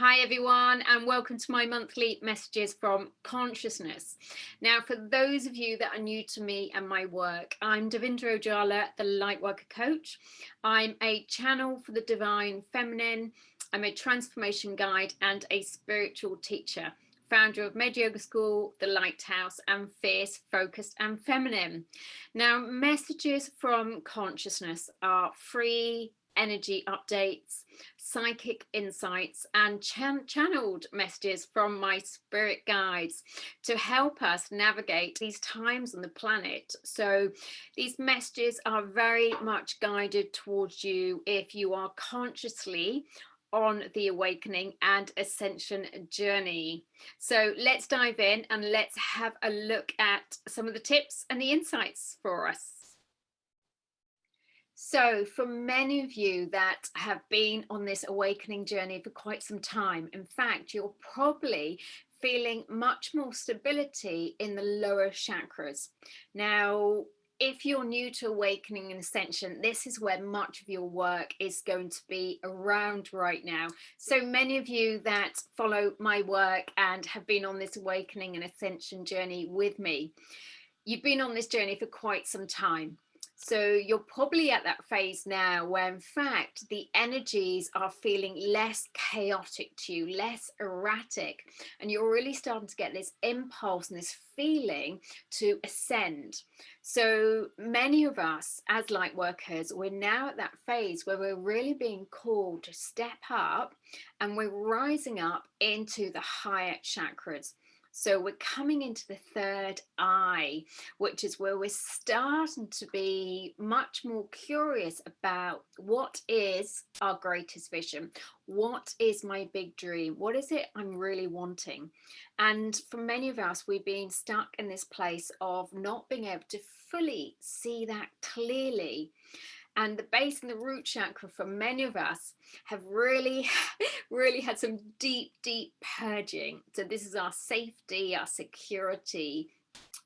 Hi everyone, and welcome to my monthly messages from consciousness. Now, for those of you that are new to me and my work, I'm Davindra Ojala, the Lightworker coach. I'm a channel for the divine feminine. I'm a transformation guide and a spiritual teacher, founder of Med Yoga School, the Lighthouse, and Fierce, Focused and Feminine. Now, messages from consciousness are free energy updates, psychic insights, and channeled messages from my spirit guides to help us navigate these times on the planet. So these messages are very much guided towards you if you are consciously on the awakening and ascension journey. So let's dive in and let's have a look at some of the tips and the insights for us. So for many of you that have been on this awakening journey for quite some time, in fact, you're probably feeling much more stability in the lower chakras. Now, if you're new to awakening and ascension, this is where much of your work is going to be around right now. So many of you that follow my work and have been on this awakening and ascension journey with me, you've been on this journey for quite some time. So you're probably at that phase now where in fact the energies are feeling less chaotic to you, less erratic, and you're really starting to get this impulse and this feeling to ascend. So many of us as light workers, we're now at that phase where we're really being called to step up and we're rising up into the higher chakras. So we're coming into the third eye, which is where we're starting to be much more curious about what is our greatest vision? What is my big dream? What is it I'm really wanting? And for many of us, we've been stuck in this place of not being able to fully see that clearly. And the base and the root chakra for many of us have really had some deep purging. So this is our safety, our security,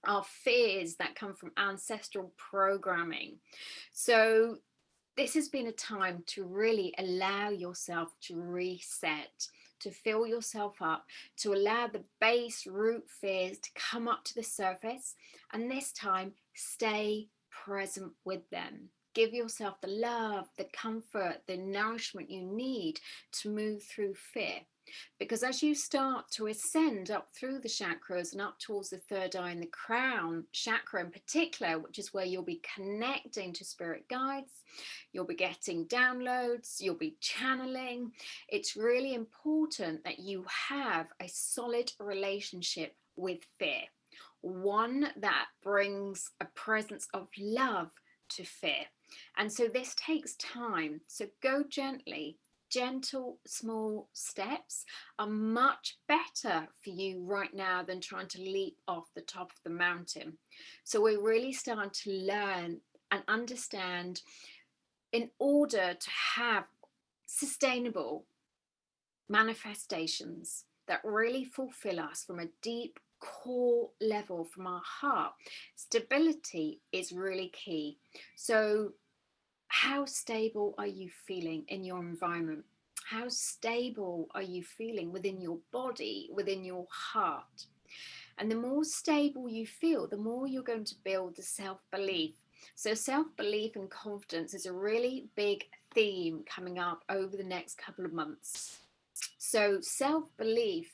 our fears that come from ancestral programming. So this has been a time to really allow yourself to reset, to fill yourself up, to allow the base root fears to come up to the surface, and this time stay present with them. Give yourself the love, the comfort, the nourishment you need to move through fear. Because as you start to ascend up through the chakras and up towards the third eye and the crown chakra in particular, which is where you'll be connecting to spirit guides, you'll be getting downloads, you'll be channeling. It's really important that you have a solid relationship with fear, one that brings a presence of love to fear. And so this takes time. So go gently. Gentle, small steps are much better for you right now than trying to leap off the top of the mountain. So we're really starting to learn and understand, in order to have sustainable manifestations that really fulfill us from a deep core level, from our heart, stability is really key. So how stable are you feeling in your environment? How stable are you feeling within your body, within your heart? And the more stable you feel, the more you're going to build the self-belief. So self-belief and confidence is a really big theme coming up over the next couple of months. So self-belief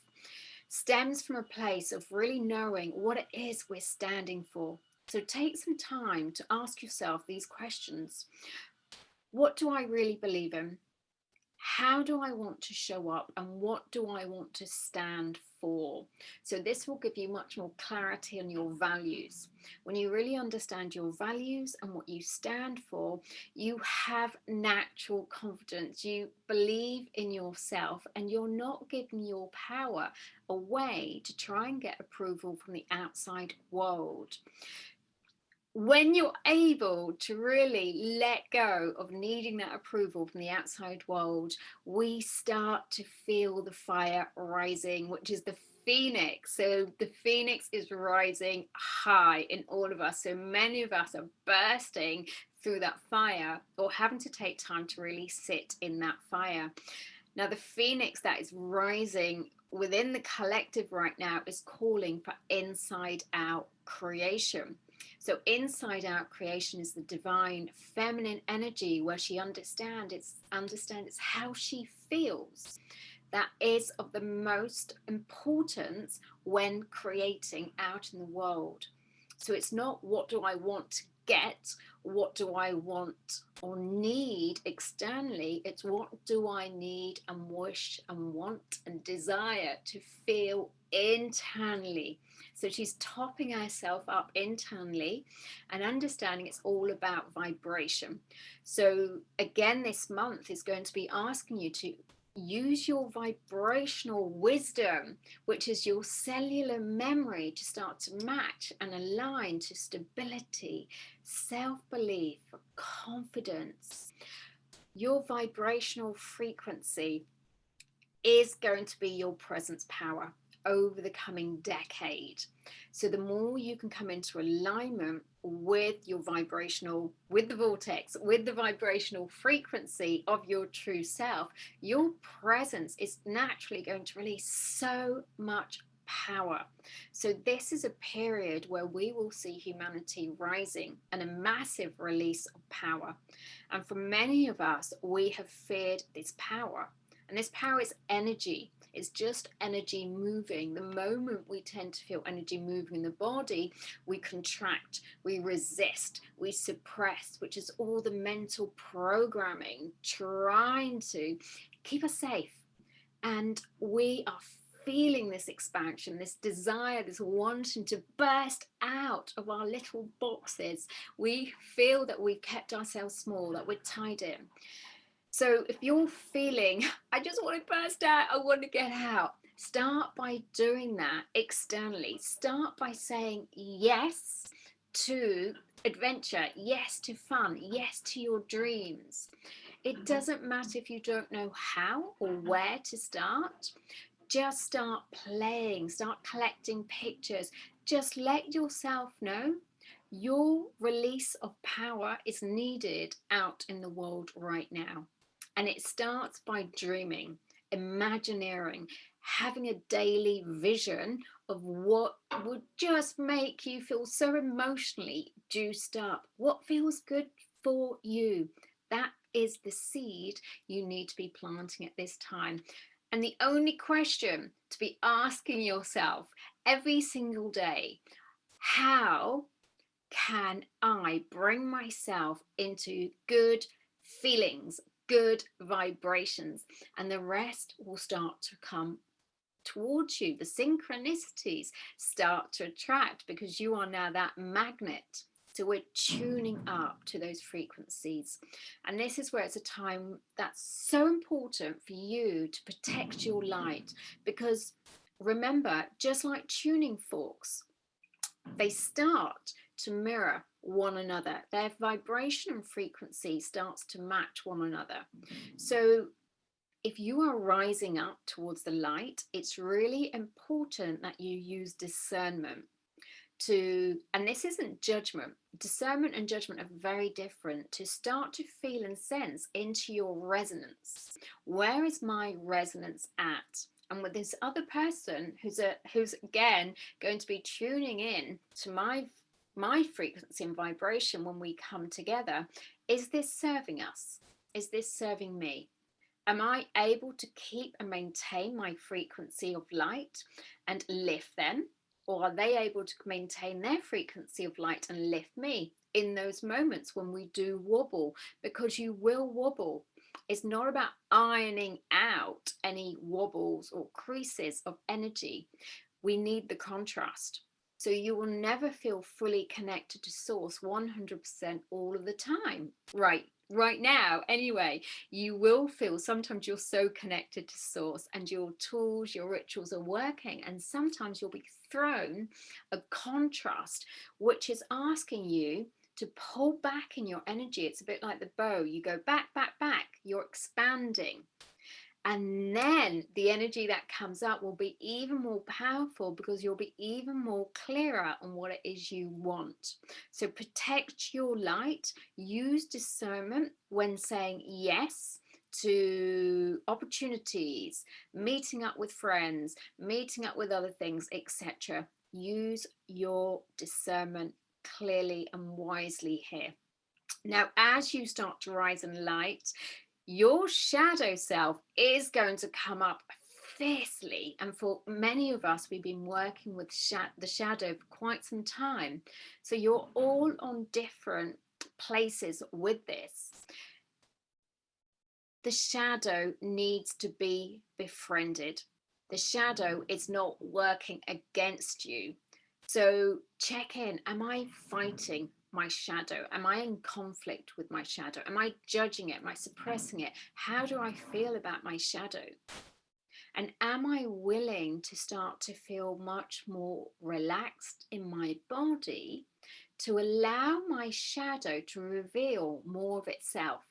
stems from a place of really knowing what it is we're standing for. So take some time to ask yourself these questions. What do I really believe in? How do I want to show up, and what do I want to stand for? So this will give you much more clarity on your values. When you really understand your values and what you stand for, you have natural confidence. You believe in yourself and you're not giving your power away to try and get approval from the outside world. When you're able to really let go of needing that approval from the outside world, we start to feel the fire rising, which is the phoenix. So the phoenix is rising high in all of us. So many of us are bursting through that fire or having to take time to really sit in that fire. Now, the phoenix that is rising within the collective right now is calling for inside out creation. So, inside out creation is the divine feminine energy where she understands how she feels. That is of the most importance when creating out in the world. So it's not what do I want to get, what do I want or need externally, it's what do I need and wish and want and desire to feel internally. So she's topping herself up internally and understanding it's all about vibration. So again, this month is going to be asking you to use your vibrational wisdom, which is your cellular memory, to start to match and align to stability, self-belief, confidence. Your vibrational frequency is going to be your presence power over the coming decade. So the more you can come into alignment with your vibrational, with the vortex, with the vibrational frequency of your true self, your presence is naturally going to release so much power. So this is a period where we will see humanity rising and a massive release of power. And for many of us, we have feared this power. And this power is energy. It's just energy moving. The moment we tend to feel energy moving in the body, we contract, we resist, we suppress, which is all the mental programming trying to keep us safe. And we are feeling this expansion, this desire, this wanting to burst out of our little boxes. We feel that we've kept ourselves small, that we're tied in. So if you're feeling, I just want to burst out, I want to get out, start by doing that externally. Start by saying yes to adventure, yes to fun, yes to your dreams. It doesn't matter if you don't know how or where to start. Just start playing, start collecting pictures. Just let yourself know your release of power is needed out in the world right now. And it starts by dreaming, imagineering, having a daily vision of what would just make you feel so emotionally juiced up. What feels good for you? That is the seed you need to be planting at this time. And the only question to be asking yourself every single day, how can I bring myself into good feelings, good vibrations, and the rest will start to come towards you. The synchronicities start to attract because you are now that magnet. So we're tuning up to those frequencies. And this is where it's a time that's so important for you to protect your light. Because remember, just like tuning forks, they start to mirror one another. Their vibration and frequency starts to match one another. So if you are rising up towards the light, it's really important that you use discernment to, and this isn't judgment. Discernment and judgment are very different. To start to feel and sense into your resonance. Where is my resonance at? And with this other person who's again going to be tuning in to my frequency and vibration when we come together, is this serving us? Is this serving me? Am I able to keep and maintain my frequency of light and lift them? Or are they able to maintain their frequency of light and lift me in those moments when we do wobble? Because you will wobble. It's not about ironing out any wobbles or creases of energy. We need the contrast. So you will never feel fully connected to source 100% all of the time. Right now, anyway, you will feel sometimes you're so connected to source and your tools, your rituals are working. And sometimes you'll be thrown a contrast, which is asking you to pull back in your energy. It's a bit like the bow. You go back, back, back. You're expanding. And then the energy that comes up will be even more powerful because you'll be even more clearer on what it is you want. So protect your light, use discernment when saying yes to opportunities, meeting up with friends, meeting up with other things, etc. Use your discernment clearly and wisely here. Now, as you start to rise in light, your shadow self is going to come up fiercely. And for many of us, we've been working with the shadow for quite some time. So you're all on different places with this. The shadow needs to be befriended. The shadow is not working against you. So check in. Am I fighting my shadow? Am I in conflict with my shadow? Am I judging it? Am I suppressing it? How do I feel about my shadow? And am I willing to start to feel much more relaxed in my body to allow my shadow to reveal more of itself?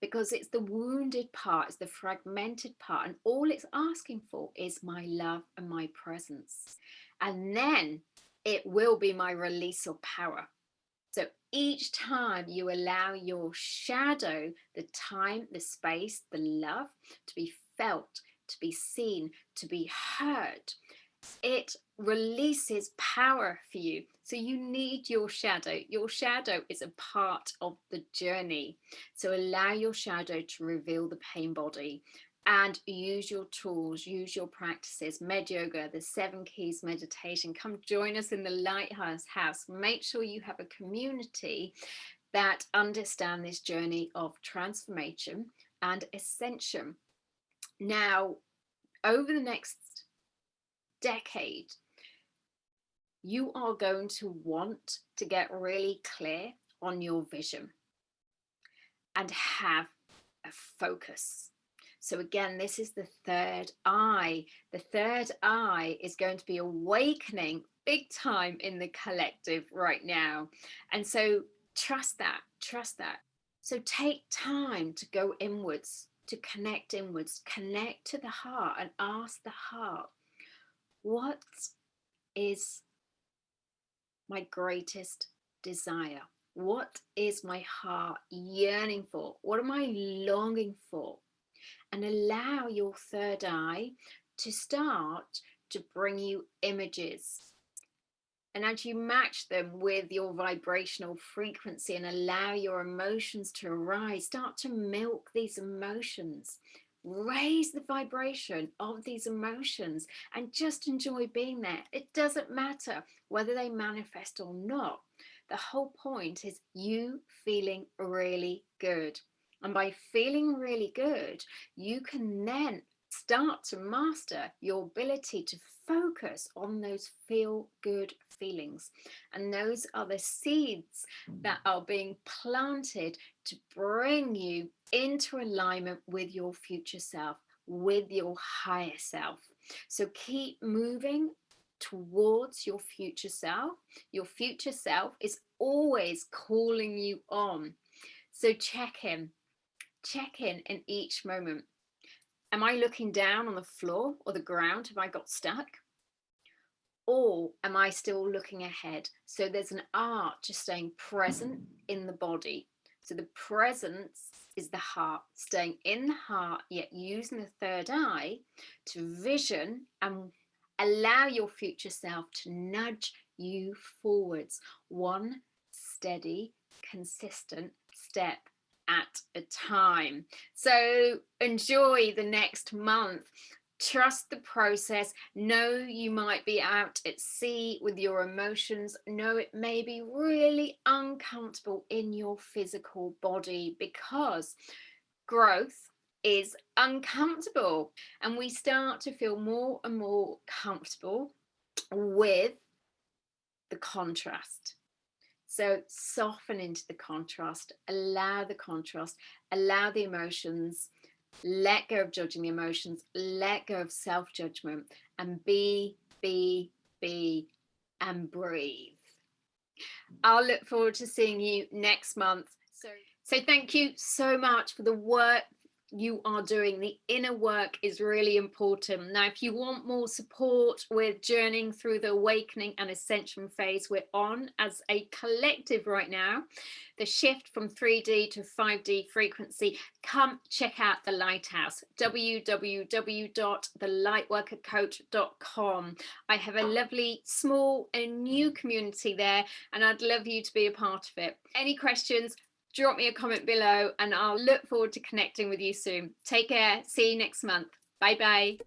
Because it's the wounded part, it's the fragmented part, and all it's asking for is my love and my presence. And then it will be my release of power. So each time you allow your shadow the time, the space, the love to be felt, to be seen, to be heard, it releases power for you. So you need your shadow. Your shadow is a part of the journey. So allow your shadow to reveal the pain body and use your tools, use your practices, med yoga, the 7 keys meditation. Come join us in the Lighthouse house. Make sure you have a community that understand this journey of transformation and ascension. Now, over the next decade, you are going to want to get really clear on your vision and have a focus. So again, this is the third eye. The third eye is going to be awakening big time in the collective right now. And so trust that, trust that. So take time to go inwards, to connect inwards, connect to the heart and ask the heart, what is my greatest desire? What is my heart yearning for? What am I longing for? And allow your third eye to start to bring you images. And as you match them with your vibrational frequency and allow your emotions to arise, start to milk these emotions. Raise the vibration of these emotions and just enjoy being there. It doesn't matter whether they manifest or not. The whole point is you feeling really good. And by feeling really good, you can then start to master your ability to focus on those feel good feelings. And those are the seeds that are being planted to bring you into alignment with your future self, with your higher self. So keep moving towards your future self. Your future self is always calling you on. So check in in each moment. Am I looking down on the floor or the ground? Have I got stuck? Or am I still looking ahead? So there's an art to staying present in the body. So the presence is the heart, staying in the heart, yet using the third eye to vision and allow your future self to nudge you forwards, one steady, consistent step at a time. So enjoy the next month. Trust the process. Know you might be out at sea with your emotions. Know it may be really uncomfortable in your physical body because growth is uncomfortable. And we start to feel more and more comfortable with the contrast. So soften into the contrast, allow the emotions, let go of judging the emotions, let go of self-judgment, and be, and breathe. I'll look forward to seeing you next month. So thank you so much for the work you are doing. The inner work is really important. Now, if you want more support with journeying through the awakening and ascension phase we're on as a collective right now, the shift from 3D to 5D frequency, come check out the Lighthouse, www.thelightworkercoach.com. I have a lovely small and new community there, and I'd love you to be a part of it. Any questions, drop me a comment below, and I'll look forward to connecting with you soon. Take care. See you next month. Bye bye.